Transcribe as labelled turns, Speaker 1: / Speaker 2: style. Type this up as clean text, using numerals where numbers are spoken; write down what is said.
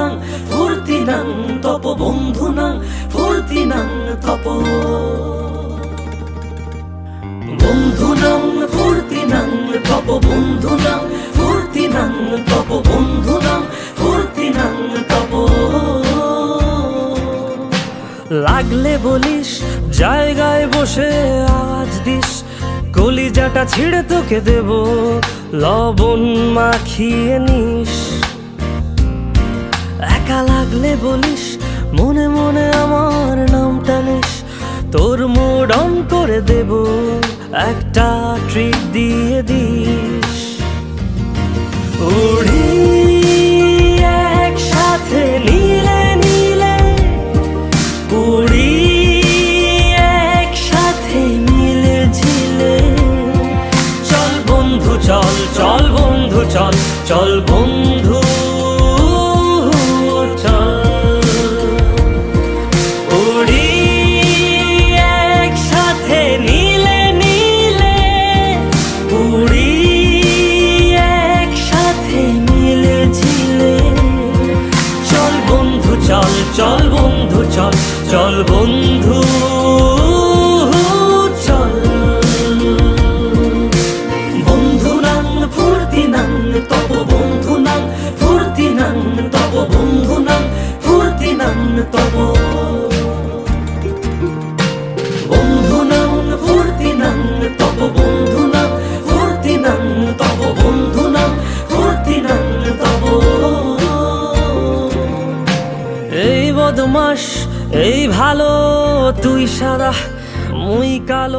Speaker 1: বন্ধুনাং ফুর্তিনাং তপ বন্ধুনাং ফুর্তিনাং তপ বন্ধুনাং ফুর্তিনাং তপ বন্ধুনাং ফুর্তিনাং তপ বন্ধুনাং ফুর্তিনাং তপ লাগলে বলিস জায়গায় বসে আওয়াজ দিস কলিজাটা ছিঁড়ে তোকে দেব লবণ মাখিয়ে নিস একা লাগলে বলিস মনে মনে আমার নামটা নিস তোর মুড অন করে দেব একটা ট্রিট দিয়ে দিস উড়ি একসাথে নীলে নীলে উড়ি একসাথে মিলে ঝিলে চল বন্ধু চল চল বন্ধু চল চল বন্ধু চল উড়ি একসাথে নীলে নীলে উড়ি একসাথে মিলে ঝিলে চল বন্ধু চল চল বন্ধু চল চল বন্ধু চল বন্ধুনাং ফুর্তিনাং তপ বন্ধুনাং ফুর্তিনাং তপ বন্ধুনাং ফুর্তিনাং তপ বন্ধুনাং ফুর্তিনাং তপ বন্ধুনাং ফুর্তিনাং তপ বন্ধুনাং ফুর্তিনাং তপ এই বদমাস এই ভালো তুই সাদা মুই কালো।